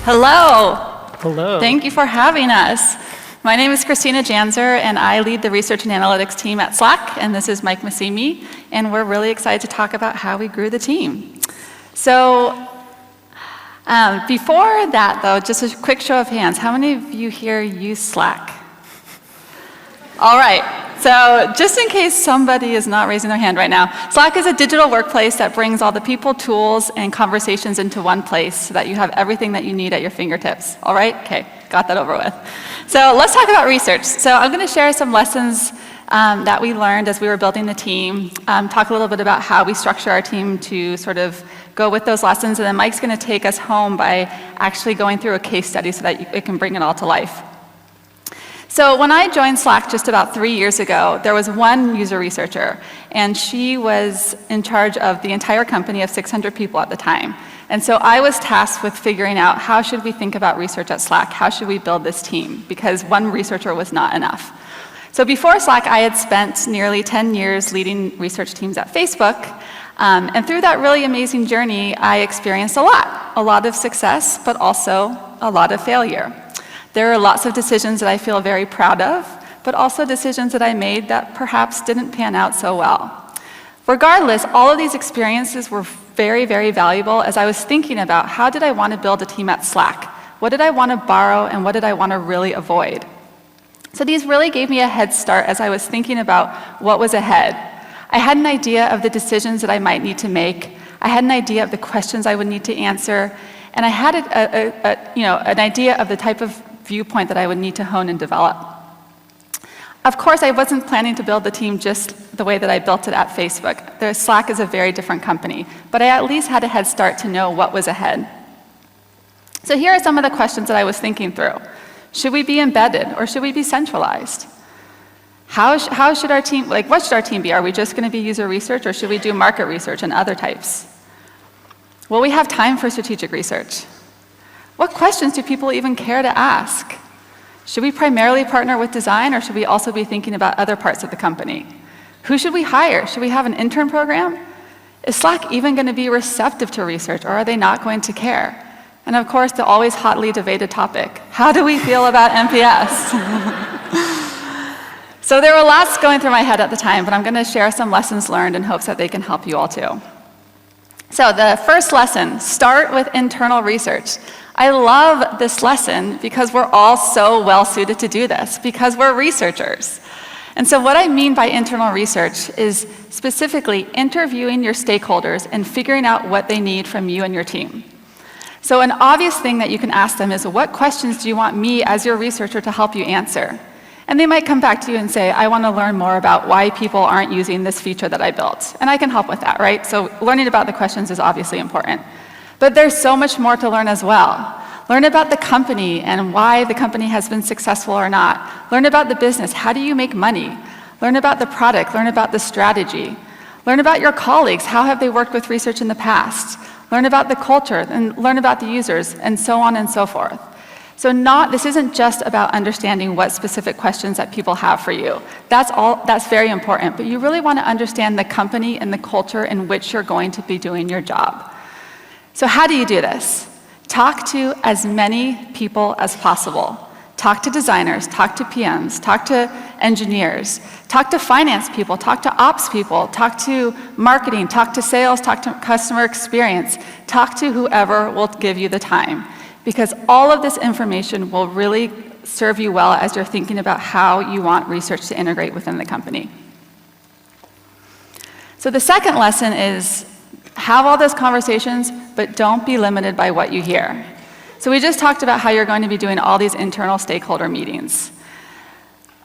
Hello. Hello. Thank you for having us. My name is Christina Janzer, and I lead the research and analytics team at Slack, and this is Mike Massimi, and we're really excited to talk about how we grew the team. So before that, though, just a quick show of hands. How many of you here use Slack? All right. So just in case somebody is not raising their hand right now, Slack is a digital workplace that brings all the people, tools, and conversations into one place so that you have everything that you need at your fingertips. All right? Okay, got that over with. So let's talk about research. So I'm going to share some lessons that we learned as we were building the team, talk a little bit about how we structure our team to sort of go with those lessons, and then Mike's going to take us home by actually going through a case study so that it can bring it all to life. So when I joined Slack just about 3 years ago, there was one user researcher, and she was in charge of the entire company of 600 people at the time. And so I was tasked with figuring out how should we think about research at Slack? How should we build this team? Because one researcher was not enough. So before Slack, I had spent nearly 10 years leading research teams at Facebook. And through that really amazing journey, I experienced a lot of success, but also a lot of failure. There are lots of decisions that I feel very proud of, but also decisions that I made that perhaps didn't pan out so well. Regardless, all of these experiences were very, very valuable as I was thinking about how did I want to build a team at Slack? What did I want to borrow and what did I want to really avoid? So these really gave me a head start as I was thinking about what was ahead. I had an idea of the decisions that I might need to make. I had an idea of the questions I would need to answer, and I had an idea of the type of viewpoint that I would need to hone and develop. Of course, I wasn't planning to build the team just the way that I built it at Facebook. Slack is a very different company, but I at least had a head start to know what was ahead. So here are some of the questions that I was thinking through. Should we be embedded or should we be centralized? How should our team, what should our team be? Are we just going to be user research or should we do market research and other types? Will we have time for strategic research? What questions do people even care to ask? Should we primarily partner with design or should we also be thinking about other parts of the company? Who should we hire? Should we have an intern program? Is Slack even going to be receptive to research or are they not going to care? And of course, the always hotly debated topic, how do we feel about NPS? So there were lots going through my head at the time, but I'm going to share some lessons learned in hopes that they can help you all too. So the first lesson, start with internal research. I love this lesson because we're all so well suited to do this, because we're researchers. And so what I mean by internal research is specifically interviewing your stakeholders and figuring out what they need from you and your team. So an obvious thing that you can ask them is, what questions do you want me as your researcher to help you answer? And they might come back to you and say, I want to learn more about why people aren't using this feature that I built. And I can help with that, right? So learning about the questions is obviously important. But there's so much more to learn as well. Learn about the company and why the company has been successful or not. Learn about the business. How do you make money? Learn about the product. Learn about the strategy. Learn about your colleagues. How have they worked with research in the past? Learn about the culture and learn about the users and so on and so forth. So this isn't just about understanding what specific questions that people have for you. That's very important, but you really want to understand the company and the culture in which you're going to be doing your job. So how do you do this? Talk to as many people as possible. Talk to designers, talk to PMs, talk to engineers, talk to finance people, talk to ops people, talk to marketing, talk to sales, talk to customer experience, talk to whoever will give you the time. Because all of this information will really serve you well as you're thinking about how you want research to integrate within the company. So the second lesson is have all those conversations, but don't be limited by what you hear. So we just talked about how you're going to be doing all these internal stakeholder meetings.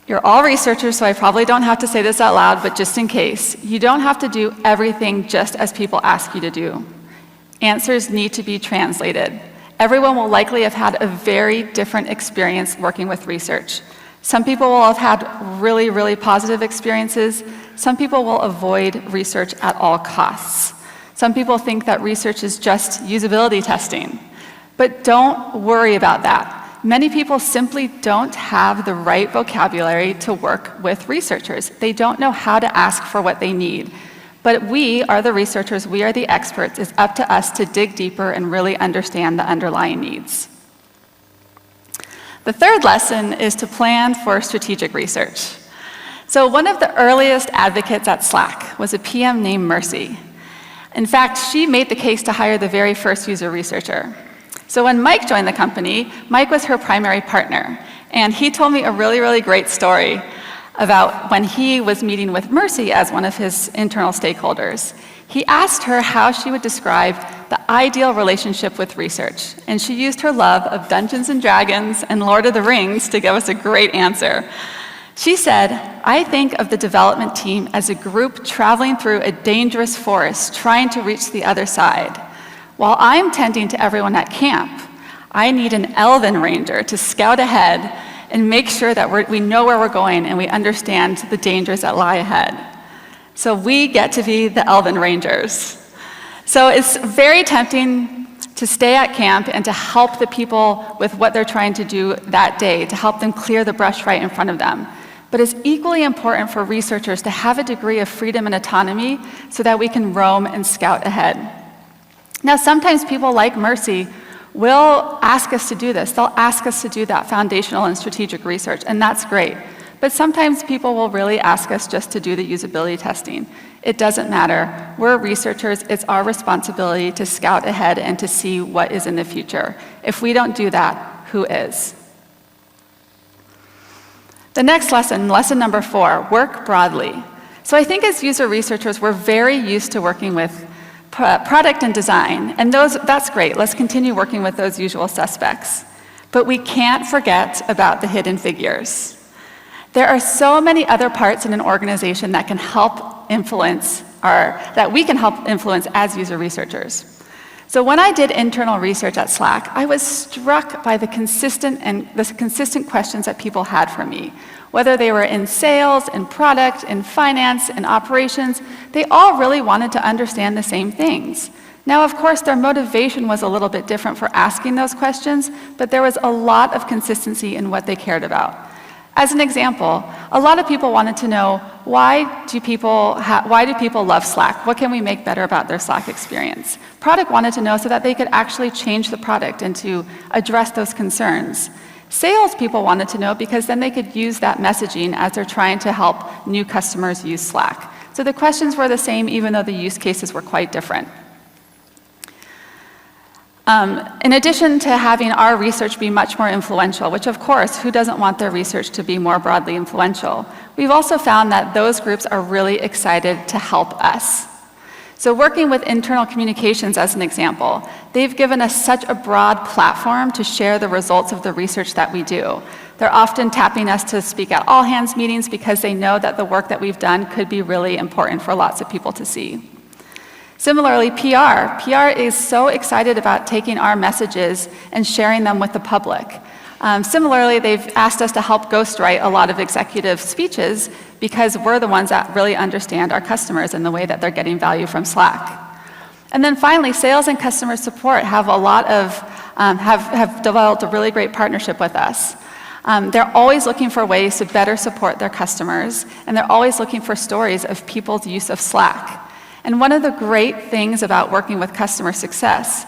You're all researchers, so I probably don't have to say this out loud, but just in case, you don't have to do everything just as people ask you to do. Answers need to be translated. Everyone will likely have had a very different experience working with research. Some people will have had really, really positive experiences. Some people will avoid research at all costs. Some people think that research is just usability testing. But don't worry about that. Many people simply don't have the right vocabulary to work with researchers. They don't know how to ask for what they need. But we are the researchers, we are the experts. It's up to us to dig deeper and really understand the underlying needs. The third lesson is to plan for strategic research. So one of the earliest advocates at Slack was a PM named Mercy. In fact, she made the case to hire the very first user researcher. So when Mike joined the company, Mike was her primary partner. And he told me a really, really great story about when he was meeting with Mercy as one of his internal stakeholders. He asked her how she would describe the ideal relationship with research. And she used her love of Dungeons and Dragons and Lord of the Rings to give us a great answer. She said, "I think of the development team as a group traveling through a dangerous forest trying to reach the other side. While I'm tending to everyone at camp, I need an elven ranger to scout ahead and make sure that we know where we're going and we understand the dangers that lie ahead." So we get to be the elven rangers. So it's very tempting to stay at camp and to help the people with what they're trying to do that day, to help them clear the brush right in front of them. But it's equally important for researchers to have a degree of freedom and autonomy so that we can roam and scout ahead. Now, sometimes people like Mercy will ask us to do this. They'll ask us to do that foundational and strategic research, and that's great. But sometimes people will really ask us just to do the usability testing. It doesn't matter. We're researchers. It's our responsibility to scout ahead and to see what is in the future. If we don't do that, who is? The next lesson, lesson number 4, work broadly. So I think as user researchers, we're very used to working with product and design, and that's great. Let's continue working with those usual suspects. But we can't forget about the hidden figures. There are so many other parts in an organization that can help influence that we can help influence as user researchers. So when I did internal research at Slack, I was struck by the consistent questions that people had for me. Whether they were in sales, in product, in finance, in operations, they all really wanted to understand the same things. Now, of course, their motivation was a little bit different for asking those questions, but there was a lot of consistency in what they cared about. As an example, a lot of people wanted to know, why do people love Slack? What can we make better about their Slack experience? Product wanted to know so that they could actually change the product and to address those concerns. Sales people wanted to know because then they could use that messaging as they're trying to help new customers use Slack. So the questions were the same even though the use cases were quite different. In addition to having our research be much more influential, which of course, who doesn't want their research to be more broadly influential? We've also found that those groups are really excited to help us. So working with internal communications as an example, they've given us such a broad platform to share the results of the research that we do. They're often tapping us to speak at all hands meetings because they know that the work that we've done could be really important for lots of people to see. Similarly, PR is so excited about taking our messages and sharing them with the public. Similarly, they've asked us to help ghostwrite a lot of executive speeches because we're the ones that really understand our customers and the way that they're getting value from Slack. And then finally, sales and customer support have have developed a really great partnership with us. They're always looking for ways to better support their customers, and they're always looking for stories of people's use of Slack. And one of the great things about working with customer success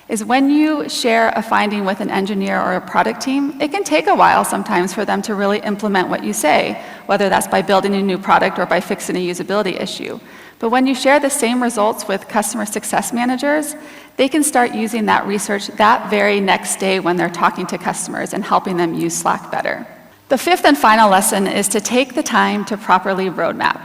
is when you share a finding with an engineer or a product team, it can take a while sometimes for them to really implement what you say, whether that's by building a new product or by fixing a usability issue. But when you share the same results with customer success managers, they can start using that research that very next day when they're talking to customers and helping them use Slack better. The fifth and final lesson is to take the time to properly roadmap.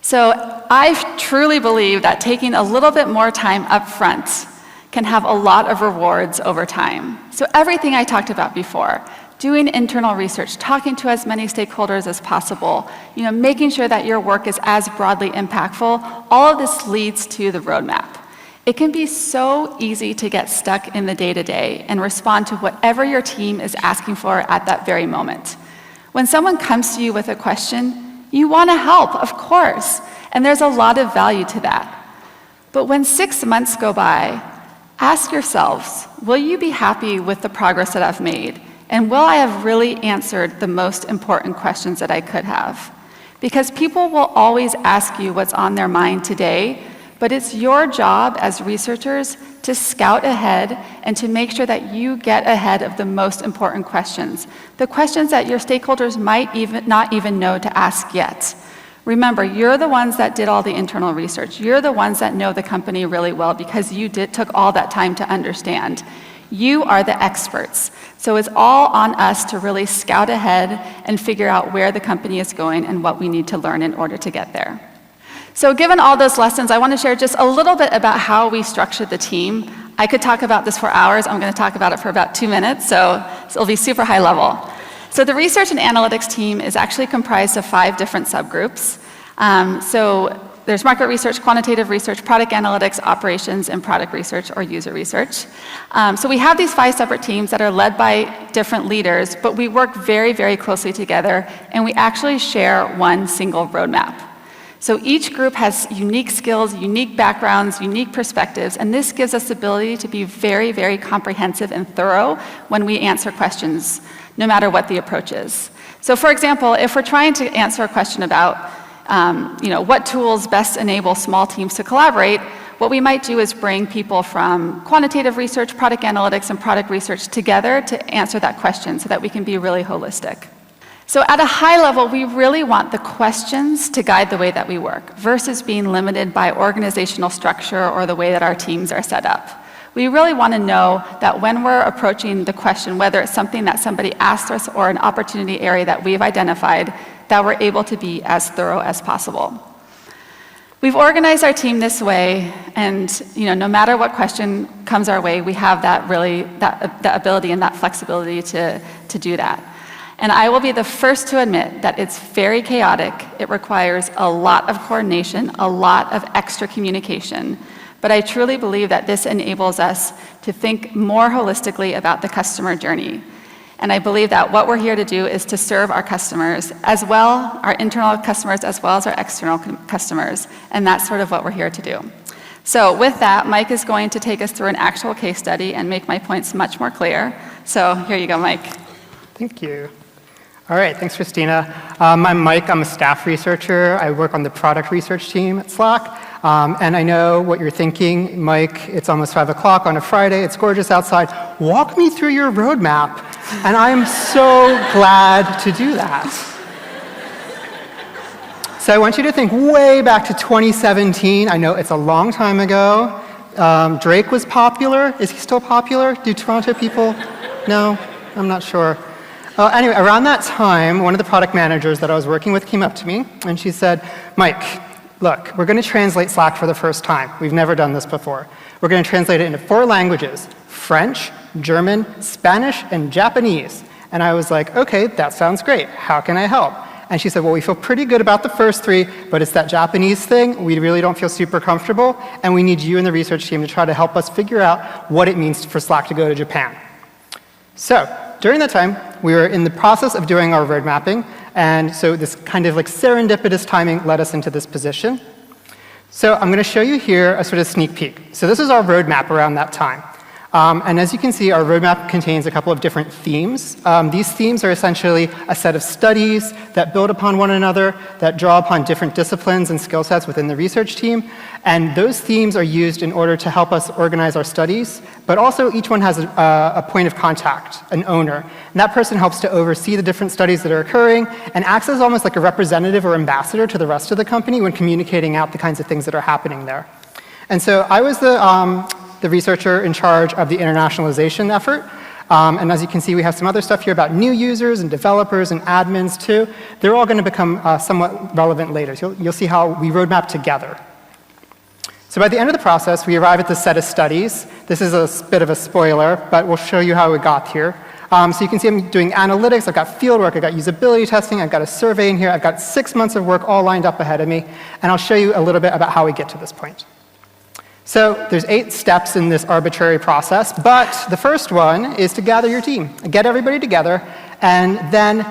So I truly believe that taking a little bit more time up front can have a lot of rewards over time. So everything I talked about before, doing internal research, talking to as many stakeholders as possible, making sure that your work is as broadly impactful, all of this leads to the roadmap. It can be so easy to get stuck in the day-to-day and respond to whatever your team is asking for at that very moment. When someone comes to you with a question, you want to help, of course, and there's a lot of value to that. But when 6 months go by, ask yourselves, will you be happy with the progress that I've made? And will I have really answered the most important questions that I could have? Because people will always ask you what's on their mind today, but it's your job as researchers to scout ahead and to make sure that you get ahead of the most important questions, the questions that your stakeholders might not even know to ask yet. Remember, you're the ones that did all the internal research. You're the ones that know the company really well because you took all that time to understand. You are the experts. So it's all on us to really scout ahead and figure out where the company is going and what we need to learn in order to get there. So given all those lessons, I want to share just a little bit about how we structured the team. I could talk about this for hours. I'm going to talk about it for about 2 minutes, so it'll be super high level. So the research and analytics team is actually comprised of 5 different subgroups. So there's market research, quantitative research, product analytics, operations, and product research or user research. So we have these 5 separate teams that are led by different leaders, but we work very, very closely together, and we actually share one single roadmap. So each group has unique skills, unique backgrounds, unique perspectives, and this gives us the ability to be very, very comprehensive and thorough when we answer questions, no matter what the approach is. So for example, if we're trying to answer a question about what tools best enable small teams to collaborate, what we might do is bring people from quantitative research, product analytics, and product research together to answer that question so that we can be really holistic. So at a high level, we really want the questions to guide the way that we work versus being limited by organizational structure or the way that our teams are set up. We really want to know that when we're approaching the question, whether it's something that somebody asked us or an opportunity area that we've identified, that we're able to be as thorough as possible. We've organized our team this way, and no matter what question comes our way, we have that ability and that flexibility to do that. And I will be the first to admit that it's very chaotic. It requires a lot of coordination, a lot of extra communication. But I truly believe that this enables us to think more holistically about the customer journey. And I believe that what we're here to do is to serve our customers as well, our internal customers as well as our external customers. And that's sort of what we're here to do. So with that, Mike is going to take us through an actual case study and make my points much more clear. So here you go, Mike. Thank you. All right, thanks, Christina. I'm Mike. I'm a staff researcher. I work on the product research team at Slack. And I know what you're thinking. Mike, it's almost 5 o'clock on a Friday. It's gorgeous outside. Walk me through your roadmap. And I'm so glad to do that. So I want you to think way back to 2017. I know it's a long time ago. Drake was popular. Is he still popular? Do Toronto people? No? I'm not sure. Anyway, around that time, one of the product managers that I was working with came up to me, and she said, Mike, look, we're going to translate Slack for the first time. We've never done this before. We're going to translate it into 4 languages, French, German, Spanish, and Japanese. And I was like, okay, that sounds great. How can I help? And she said, well, we feel pretty good about the first 3, but it's that Japanese thing. We really don't feel super comfortable, and we need you and the research team to try to help us figure out what it means for Slack to go to Japan. So during that time, we were in the process of doing our road mapping, and so this kind of like serendipitous timing led us into this position. So I'm going to show you here a sort of sneak peek. So this is our roadmap around that time. And as you can see, our roadmap contains a couple of different themes. These themes are essentially a set of studies that build upon one another, that draw upon different disciplines and skill sets within the research team. And those themes are used in order to help us organize our studies, but also each one has a point of contact, an owner. And that person helps to oversee the different studies that are occurring and acts as almost like a representative or ambassador to the rest of the company when communicating out the kinds of things that are happening there. And so I was the researcher in charge of the internationalization effort. And as you can see, we have some other stuff here about new users and developers and admins too. They're all going to become somewhat relevant later. So you'll see how we roadmap together. So by the end of the process, we arrive at this set of studies. This is a bit of a spoiler, but we'll show you how we got here. So you can see I'm doing analytics, I've got field work, I've got usability testing, I've got a survey in here, I've got 6 months of work all lined up ahead of me, and I'll show you a little bit about how we get to this point. So there's 8 steps in this arbitrary process, but the first one is to gather your team. Get everybody together, and then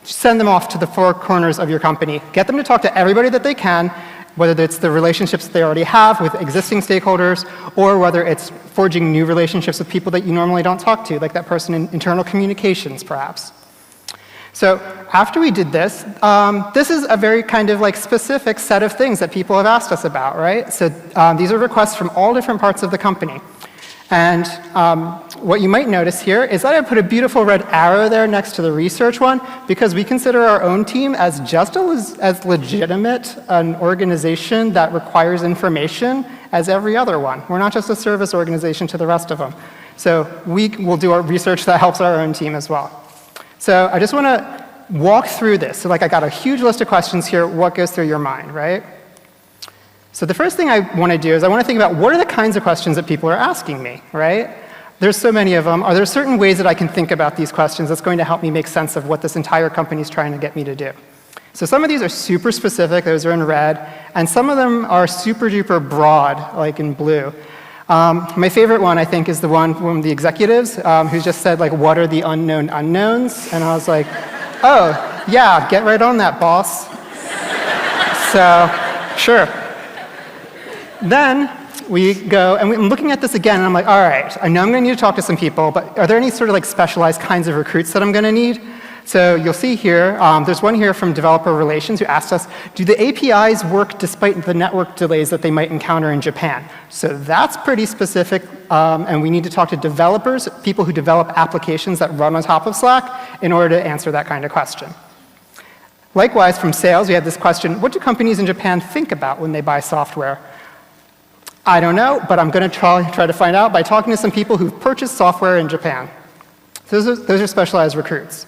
send them off to the 4 corners of your company. Get them to talk to everybody that they can, whether it's the relationships that they already have with existing stakeholders, or whether it's forging new relationships with people that you normally don't talk to, like that person in internal communications, perhaps. So after we did this, this is a very kind of like specific set of things that people have asked us about, right? So these are requests from all different parts of the company. And what you might notice here is that I put a beautiful red arrow there next to the research one because we consider our own team as just as legitimate an organization that requires information as every other one. We're not just a service organization to the rest of them. So we will do our research that helps our own team as well. So I just want to walk through this. So like I got a huge list of questions here. What goes through your mind, right? So the first thing I want to do is I want to think about what are the kinds of questions that people are asking me, right? There's so many of them. Are there certain ways that I can think about these questions that's going to help me make sense of what this entire company is trying to get me to do? So some of these are super specific. Those are in red. And some of them are super duper broad, like in blue. My favorite one, I think, is the one from the executives who just said, like, what are the unknown unknowns? And I was like, oh, yeah, get right on that, boss. So, sure. Then we go, and I'm looking at this again, and I'm like, all right, I know I'm going to need to talk to some people, but are there any sort of like specialized kinds of recruits that I'm going to need? So you'll see here, there's one here from developer relations who asked us, do the APIs work despite the network delays that they might encounter in Japan? So that's pretty specific, and we need to talk to developers, people who develop applications that run on top of Slack, in order to answer that kind of question. Likewise, from sales, we had this question, what do companies in Japan think about when they buy software? I don't know, but I'm going to try to find out by talking to some people who've purchased software in Japan. Those are specialized recruits.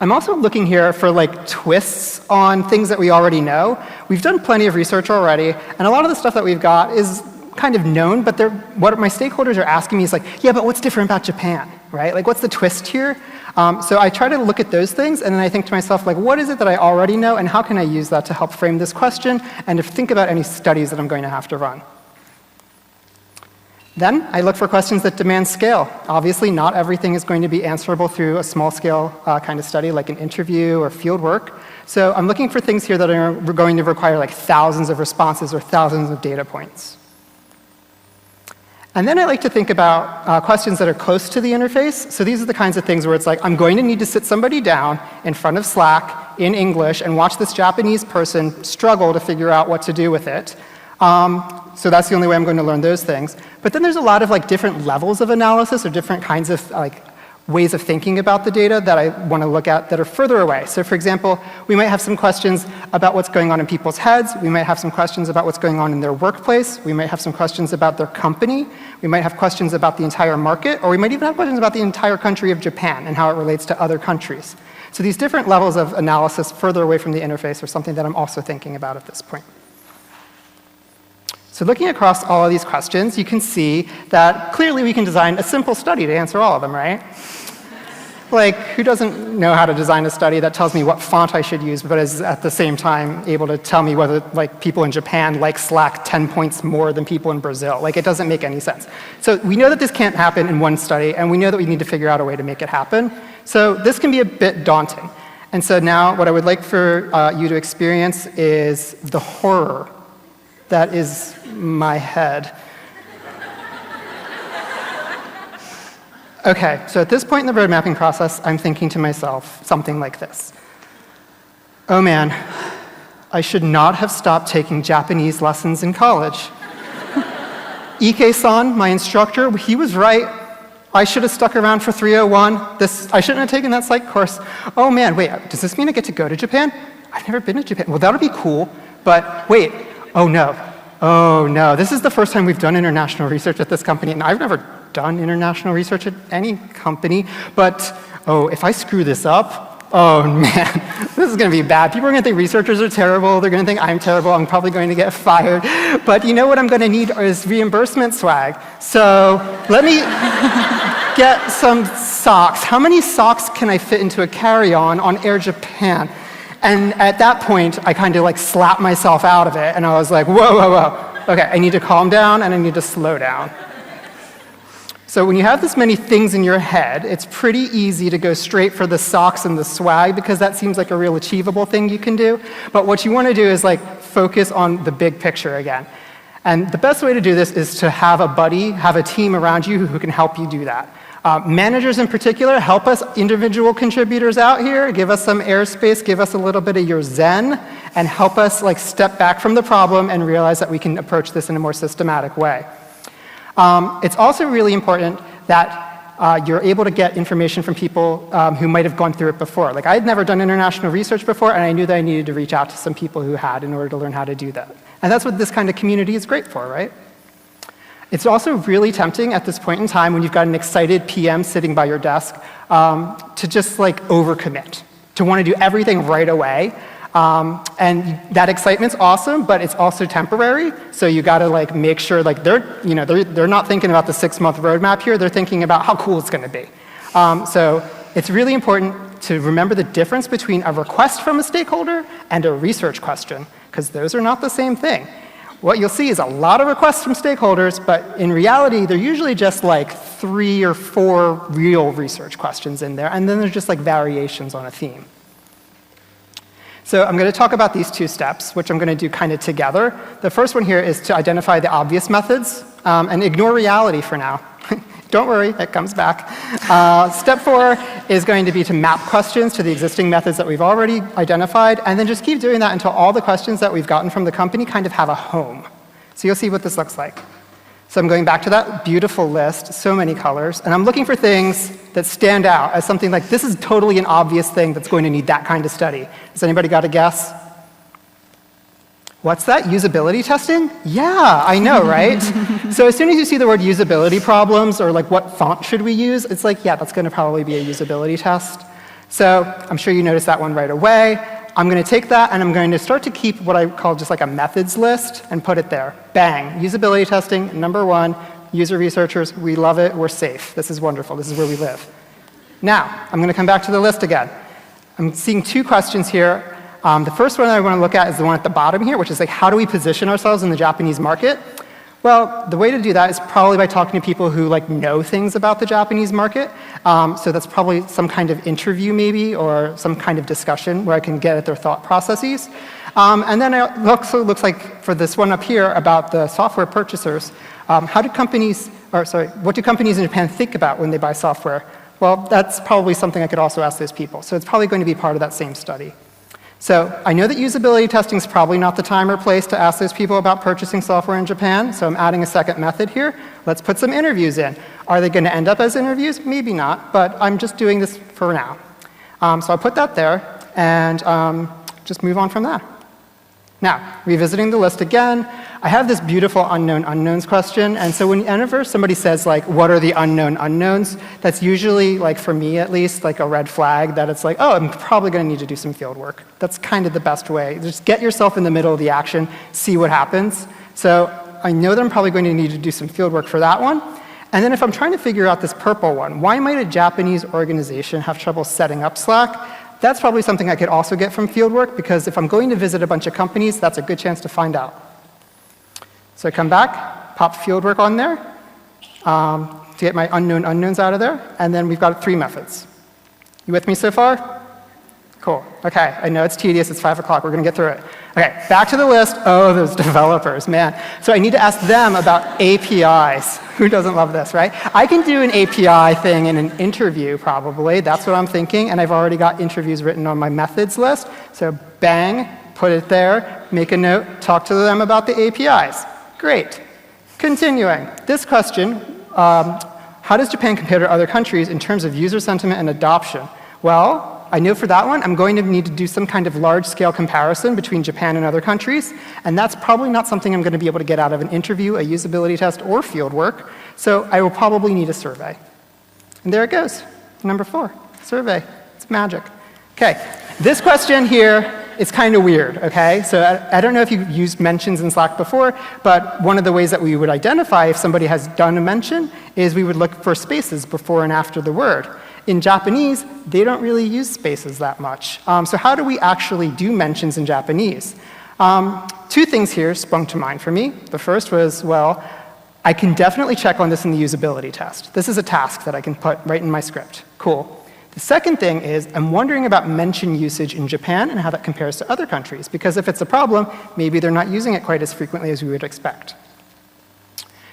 I'm also looking here for like twists on things that we already know. We've done plenty of research already, and a lot of the stuff that we've got is kind of known, but what my stakeholders are asking me is like, yeah, but what's different about Japan, right? Like, what's the twist here? So I try to look at those things, and then I think to myself, like, what is it that I already know, and how can I use that to help frame this question, and to think about any studies that I'm going to have to run. Then I look for questions that demand scale. Obviously, not everything is going to be answerable through a small-scale kind of study, like an interview or field work. So I'm looking for things here that are going to require like thousands of responses or thousands of data points. And then I like to think about questions that are close to the interface. So these are the kinds of things where it's like, I'm going to need to sit somebody down in front of Slack in English and watch this Japanese person struggle to figure out what to do with it. So that's the only way I'm going to learn those things. But then there's a lot of like different levels of analysis or different kinds of like ways of thinking about the data that I want to look at that are further away. So for example, we might have some questions about what's going on in people's heads. We might have some questions about what's going on in their workplace. We might have some questions about their company. We might have questions about the entire market, or we might even have questions about the entire country of Japan and how it relates to other countries. So these different levels of analysis further away from the interface are something that I'm also thinking about at this point. So looking across all of these questions, you can see that clearly we can design a simple study to answer all of them, right? Like, who doesn't know how to design a study that tells me what font I should use, but is at the same time able to tell me whether like people in Japan like Slack 10 points more than people in Brazil? Like, it doesn't make any sense. So we know that this can't happen in one study, and we know that we need to figure out a way to make it happen. So this can be a bit daunting. And so now what I would like for you to experience is the horror that is my head. Okay, so at this point in the road mapping process, I'm thinking to myself something like this. Oh man, I should not have stopped taking Japanese lessons in college. Ike-san, my instructor, he was right. I should have stuck around for 301. I shouldn't have taken that psych course. Oh man, wait, does this mean I get to go to Japan? I've never been to Japan. Well, that'll be cool, but wait, oh no, this is the first time we've done international research at this company, and I've never done international research at any company, but oh, if I screw this up, oh man, this is going to be bad. People are going to think researchers are terrible, they're going to think I'm terrible, I'm probably going to get fired, but you know what I'm going to need is reimbursement swag. So let me get some socks. How many socks can I fit into a carry-on on Air Japan? And at that point, I kind of like slapped myself out of it, and I was like, whoa. Okay, I need to calm down, and I need to slow down. So when you have this many things in your head, it's pretty easy to go straight for the socks and the swag, because that seems like a real achievable thing you can do. But what you want to do is like focus on the big picture again. And the best way to do this is to have a buddy, have a team around you who can help you do that. Managers in particular, help us individual contributors out here, give us some airspace, give us a little bit of your zen, and help us like step back from the problem and realize that we can approach this in a more systematic way. It's also really important that you're able to get information from people who might have gone through it before. Like I had never done international research before, and I knew that I needed to reach out to some people who had in order to learn how to do that. And that's what this kind of community is great for, right? It's also really tempting at this point in time when you've got an excited PM sitting by your desk to just like overcommit, to want to do everything right away. And that excitement's awesome, but it's also temporary. So you got to like make sure like they're not thinking about the 6-month roadmap here. They're thinking about how cool it's going to be. So it's really important to remember the difference between a request from a stakeholder and a research question, because those are not the same thing. What you'll see is a lot of requests from stakeholders, but in reality, they're usually just like 3 or 4 real research questions in there, and then there's just like variations on a theme. So I'm going to talk about these 2 steps, which I'm going to do kind of together. The first one here is to identify the obvious methods, and ignore reality for now. Don't worry, it comes back. Step 4 is going to be to map questions to the existing methods that we've already identified, and then just keep doing that until all the questions that we've gotten from the company kind of have a home. So you'll see what this looks like. So I'm going back to that beautiful list, so many colors, and I'm looking for things that stand out as something like, this is totally an obvious thing that's going to need that kind of study. Has anybody got a guess? What's that, usability testing? Yeah, I know, right? So as soon as you see the word usability problems or like what font should we use, it's like, yeah, that's going to probably be a usability test. So I'm sure you noticed that one right away. I'm going to take that and I'm going to start to keep what I call just like a methods list and put it there. Bang, usability testing, #1, user researchers, we love it, we're safe. This is wonderful, this is where we live. Now, I'm going to come back to the list again. I'm seeing 2 questions here. The first one I want to look at is the one at the bottom here, which is like, how do we position ourselves in the Japanese market? Well, the way to do that is probably by talking to people who like know things about the Japanese market. So that's probably some kind of interview maybe, or some kind of discussion where I can get at their thought processes. And then it also looks like for this one up here about the software purchasers, what do companies in Japan think about when they buy software? Well, that's probably something I could also ask those people. So it's probably going to be part of that same study. So I know that usability testing is probably not the time or place to ask those people about purchasing software in Japan, so I'm adding a second method here. Let's put some interviews in. Are they going to end up as interviews? Maybe not, but I'm just doing this for now. So I'll put that there and just move on from that. Now, revisiting the list again, I have this beautiful unknown unknowns question, and so whenever somebody says like, what are the unknown unknowns, that's usually, like for me at least, like a red flag that it's like, oh, I'm probably going to need to do some field work. That's kind of the best way. Just get yourself in the middle of the action, see what happens. So I know that I'm probably going to need to do some field work for that one. And then if I'm trying to figure out this purple one, why might a Japanese organization have trouble setting up Slack? That's probably something I could also get from fieldwork, because if I'm going to visit a bunch of companies, that's a good chance to find out. So I come back, pop fieldwork on there to get my unknown unknowns out of there, and then we've got 3 methods. You with me so far? Cool. Okay, I know it's tedious, it's 5 o'clock, we're going to get through it. Okay, back to the list. Oh, those developers, man. So I need to ask them about APIs. Who doesn't love this, right? I can do an API thing in an interview, probably. That's what I'm thinking, and I've already got interviews written on my methods list. So bang, put it there, make a note, talk to them about the APIs. Great. Continuing. This question, how does Japan compare to other countries in terms of user sentiment and adoption? Well, I know for that one, I'm going to need to do some kind of large-scale comparison between Japan and other countries, and that's probably not something I'm going to be able to get out of an interview, a usability test, or field work, so I will probably need a survey. And there it goes, #4, survey. It's magic. Okay, this question here is kind of weird, okay? So I don't know if you've used mentions in Slack before, but one of the ways that we would identify if somebody has done a mention is we would look for spaces before and after the word. In Japanese, they don't really use spaces that much. So how do we actually do mentions in Japanese? 2 things here sprung to mind for me. The first was, well, I can definitely check on this in the usability test. This is a task that I can put right in my script. Cool. The second thing is, I'm wondering about mention usage in Japan and how that compares to other countries. Because if it's a problem, maybe they're not using it quite as frequently as we would expect.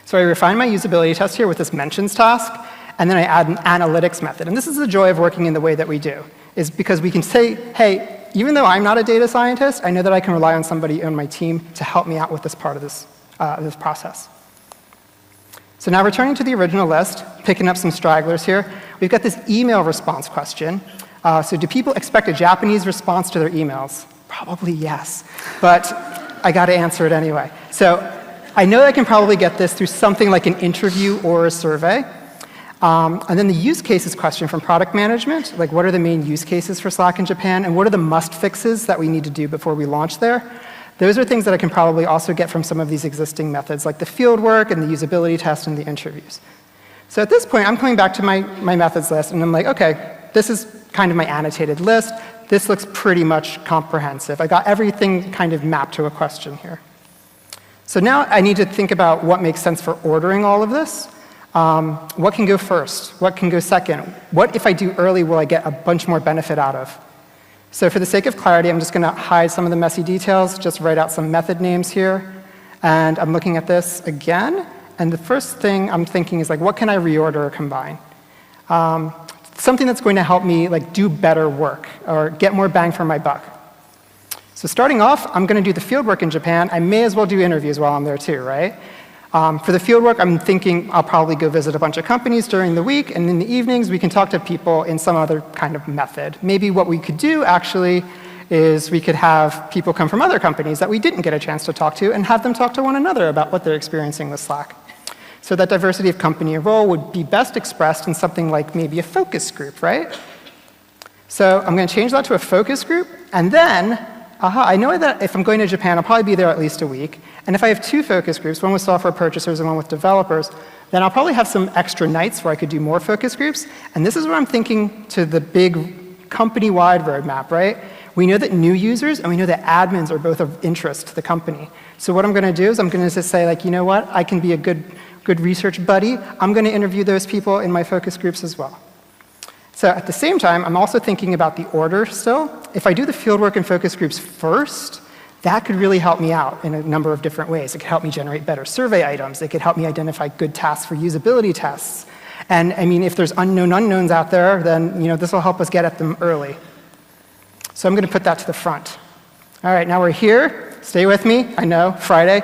So I refined my usability test here with this mentions task. and then I add an analytics method. And this is the joy of working in the way that we do, is because we can say, hey, even though I'm not a data scientist, I know that I can rely on somebody on my team to help me out with this part of this process. So now returning to the original list, picking up some stragglers here, we've got this email response question. So do people expect a Japanese response to their emails? Probably yes, but I got to answer it anyway. So I know I can probably get this through something like an interview or a survey. And then the use cases question from product management, like what are the main use cases for Slack in Japan, and what are the must fixes that we need to do before we launch there? Those are things that I can probably also get from some of these existing methods, like the field work and the usability test and the interviews. So at this point, I'm coming back to my methods list, and I'm like, OK, this is kind of my annotated list. This looks pretty much comprehensive. I got everything kind of mapped to a question here. So now I need to think about what makes sense for ordering all of this. What can go first? What can go second? What, if I do early, will I get a bunch more benefit out of? So for the sake of clarity, I'm just going to hide some of the messy details, just write out some method names here. And I'm looking at this again. And the first thing I'm thinking is, like, what can I reorder or combine? Something that's going to help me do better work or get more bang for my buck. So starting off, I'm going to do the field work in Japan. I may as well do interviews while I'm there too, right? For the field work, I'm thinking I'll probably go visit a bunch of companies during the week, and in the evenings, we can talk to people in some other kind of method. Maybe what we could do, actually, is we could have people come from other companies that we didn't get a chance to talk to and have them talk to one another about what they're experiencing with Slack. So that diversity of company and role would be best expressed in something like maybe a focus group, right? So I'm going to change that to a focus group, and then, I know that if I'm going to Japan, I'll probably be there at least a week. And if I have two focus groups, one with software purchasers and one with developers, then I'll probably have some extra nights where I could do more focus groups. And this is where I'm thinking to the big company-wide roadmap, right? We know that new users and we know that admins are both of interest to the company. So what I'm going to do is I'm going to just say, you know what? I can be a good research buddy. I'm going to interview those people in my focus groups as well. So at the same time, I'm also thinking about the order still. If I do the fieldwork and focus groups first, that could really help me out in a number of different ways. It could help me generate better survey items. It could help me identify good tasks for usability tests. And I mean, if there's unknown unknowns out there, then this will help us get at them early. So I'm going to put that to the front. All right, now we're here. Stay with me. I know, Friday.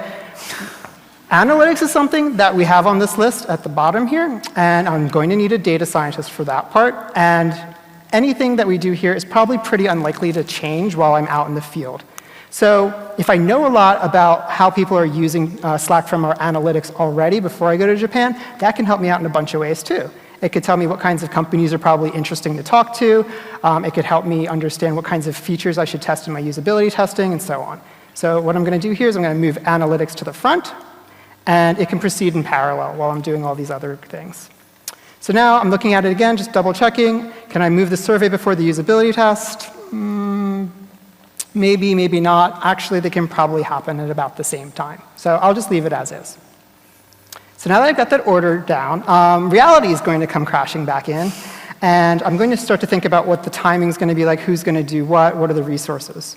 Analytics is something that we have on this list at the bottom here, and I'm going to need a data scientist for that part. And anything that we do here is probably pretty unlikely to change while I'm out in the field. So if I know a lot about how people are using Slack from our analytics already before I go to Japan, that can help me out in a bunch of ways too. It could tell me what kinds of companies are probably interesting to talk to. It could help me understand what kinds of features I should test in my usability testing, and so on. So what I'm going to do here is I'm going to move analytics to the front, and it can proceed in parallel while I'm doing all these other things. So now I'm looking at it again, just double checking. Can I move the survey before the usability test? Maybe, maybe not. Actually, they can probably happen at about the same time. So I'll just leave it as is. So now that I've got that order down, reality is going to come crashing back in. And I'm going to start to think about what the timing is going to be like, who's going to do what are the resources.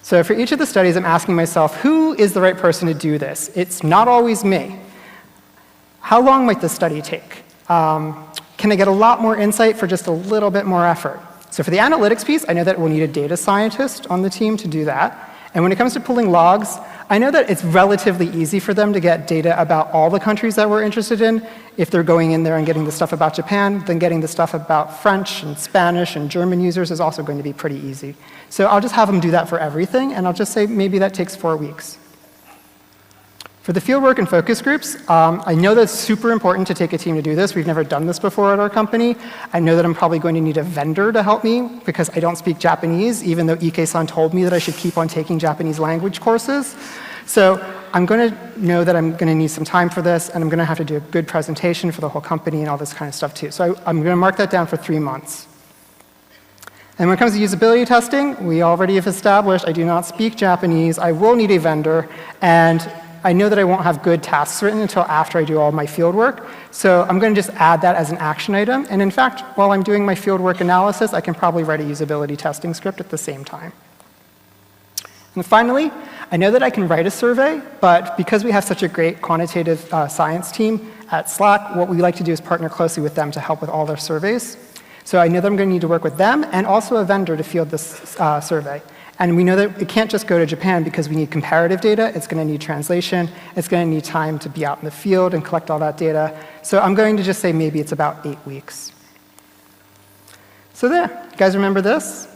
So for each of the studies, I'm asking myself, who is the right person to do this? It's not always me. How long might this study take? Can I get a lot more insight for just a little bit more effort? So for the analytics piece, I know that we'll need a data scientist on the team to do that. And when it comes to pulling logs, I know that it's relatively easy for them to get data about all the countries that we're interested in. If they're going in there and getting the stuff about Japan, then getting the stuff about French and Spanish and German users is also going to be pretty easy. So I'll just have them do that for everything, and I'll just say maybe that takes 4 weeks. For the fieldwork and focus groups, I know that it's super important to take a team to do this. We've never done this before at our company. I know that I'm probably going to need a vendor to help me because I don't speak Japanese, even though Ike-san told me that I should keep on taking Japanese language courses. So I'm going to know that I'm going to need some time for this, and I'm going to have to do a good presentation for the whole company and all this kind of stuff too. So I'm going to mark that down for 3 months. And when it comes to usability testing, we already have established I do not speak Japanese. I will need a vendor, and I know that I won't have good tasks written until after I do all my field work. So I'm going to just add that as an action item. And in fact, while I'm doing my field work analysis, I can probably write a usability testing script at the same time. And finally, I know that I can write a survey, but because we have such a great quantitative science team, at Slack, what we like to do is partner closely with them to help with all their surveys. So I know that I'm going to need to work with them and also a vendor to field this survey. And we know that it can't just go to Japan because we need comparative data. It's going to need translation. It's going to need time to be out in the field and collect all that data. So I'm going to just say maybe it's about 8 weeks. So there. You guys remember this?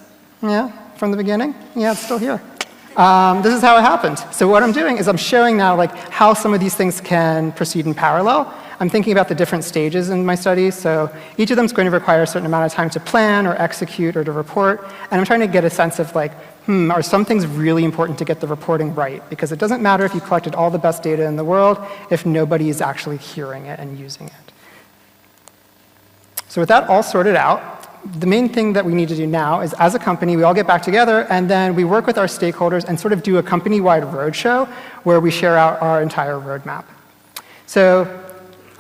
Yeah, from the beginning? Yeah, it's still here. This is how it happened. So what I'm doing is I'm showing now like how some of these things can proceed in parallel. I'm thinking about the different stages in my study. So each of them is going to require a certain amount of time to plan or execute or to report. And I'm trying to get a sense of like, are some things really important to get the reporting right? Because it doesn't matter if you collected all the best data in the world if nobody is actually hearing it and using it. So with that all sorted out, the main thing that we need to do now is, as a company, we all get back together, and then we work with our stakeholders and sort of do a company-wide roadshow where we share out our entire roadmap. So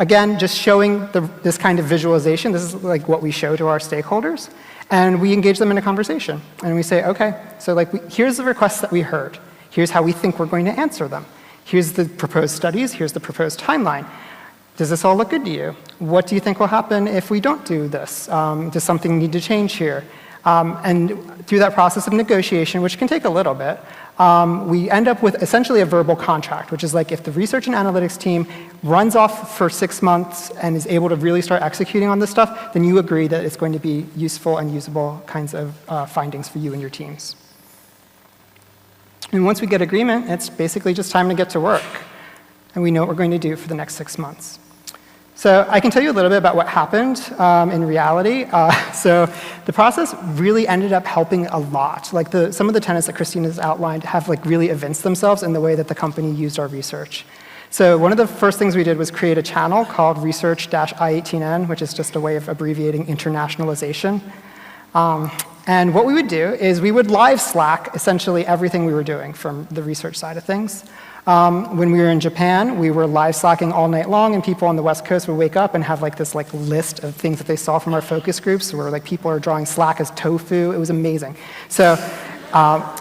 again, just showing this kind of visualization, this is like what we show to our stakeholders, and we engage them in a conversation. And we say, okay, so like here's the requests that we heard. Here's how we think we're going to answer them. Here's the proposed studies. Here's the proposed timeline. Does this all look good to you? What do you think will happen if we don't do this? Does something need to change here? And through that process of negotiation, which can take a little bit, we end up with essentially a verbal contract, which is like if the research and analytics team runs off for 6 months and is able to really start executing on this stuff, then you agree that it's going to be useful and usable kinds of findings for you and your teams. And once we get agreement, it's basically just time to get to work. And we know what we're going to do for the next 6 months. So I can tell you a little bit about what happened in reality. So the process really ended up helping a lot. Like some of the tenets that Christina's outlined have like really evinced themselves in the way that the company used our research. So one of the first things we did was create a channel called research-I18N, which is just a way of abbreviating internationalization. And what we would do is we would live Slack essentially everything we were doing from the research side of things. When we were in Japan, we were live Slacking all night long, and people on the West Coast would wake up and have like this like list of things that they saw from our focus groups, where like people are drawing Slack as tofu. It was amazing. So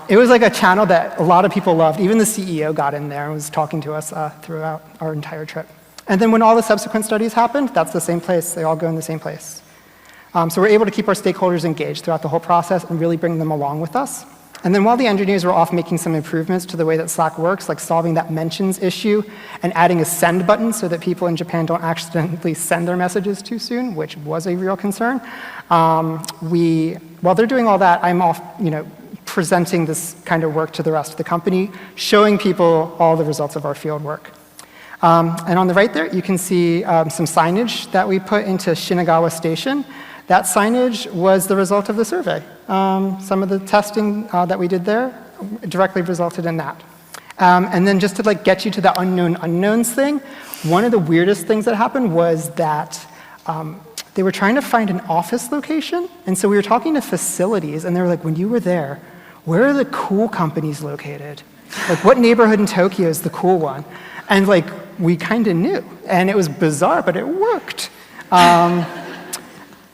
it was like a channel that a lot of people loved. Even the CEO got in there and was talking to us throughout our entire trip. And then when all the subsequent studies happened, that's the same place. They all go in the same place. So we're able to keep our stakeholders engaged throughout the whole process and really bring them along with us. And then while the engineers were off making some improvements to the way that Slack works, like solving that mentions issue and adding a send button so that people in Japan don't accidentally send their messages too soon, which was a real concern, while they're doing all that, I'm off, presenting this kind of work to the rest of the company, showing people all the results of our field work. And on the right there, you can see some signage that we put into Shinagawa Station. That signage was the result of the survey. Some of the testing that we did there directly resulted in that. And then just to like get you to the unknown unknowns thing, one of the weirdest things that happened was that they were trying to find an office location. And so we were talking to facilities, and they were like, when you were there, where are the cool companies located? Like, what neighborhood in Tokyo is the cool one? And like, we kind of knew. And it was bizarre, but it worked.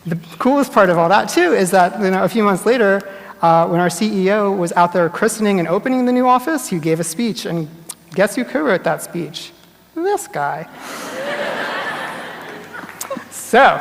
The coolest part of all that, too, is that a few months later, when our CEO was out there christening and opening the new office, he gave a speech. And guess who co-wrote that speech? This guy. So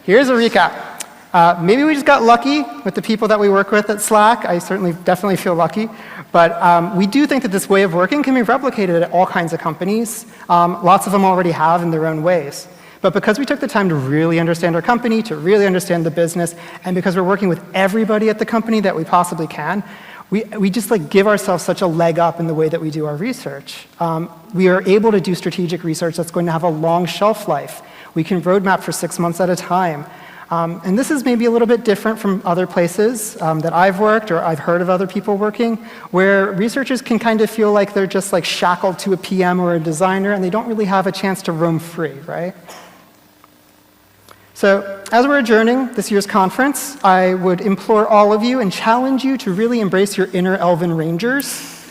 here's a recap. Maybe we just got lucky with the people that we work with at Slack. I definitely feel lucky. But we do think that this way of working can be replicated at all kinds of companies. Lots of them already have in their own ways. But because we took the time to really understand our company, to really understand the business, and because we're working with everybody at the company that we possibly can, we just like give ourselves such a leg up in the way that we do our research. We are able to do strategic research that's going to have a long shelf life. We can roadmap for 6 months at a time. And this is maybe a little bit different from other places that I've worked or I've heard of other people working, where researchers can kind of feel like they're just like shackled to a PM or a designer, and they don't really have a chance to roam free, right? So as we're adjourning this year's conference, I would implore all of you and challenge you to really embrace your inner elven rangers.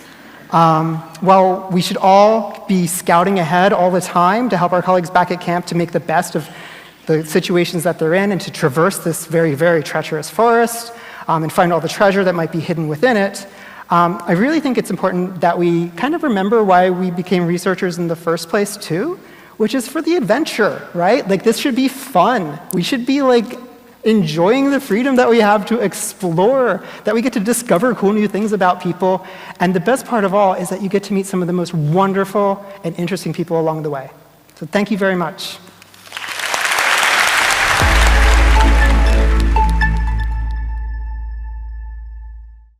While we should all be scouting ahead all the time to help our colleagues back at camp to make the best of the situations that they're in and to traverse this very, very treacherous forest and find all the treasure that might be hidden within it, I really think it's important that we kind of remember why we became researchers in the first place, too, which is for the adventure, right? Like, this should be fun. We should be, like, enjoying the freedom that we have to explore, that we get to discover cool new things about people. And the best part of all is that you get to meet some of the most wonderful and interesting people along the way. So thank you very much.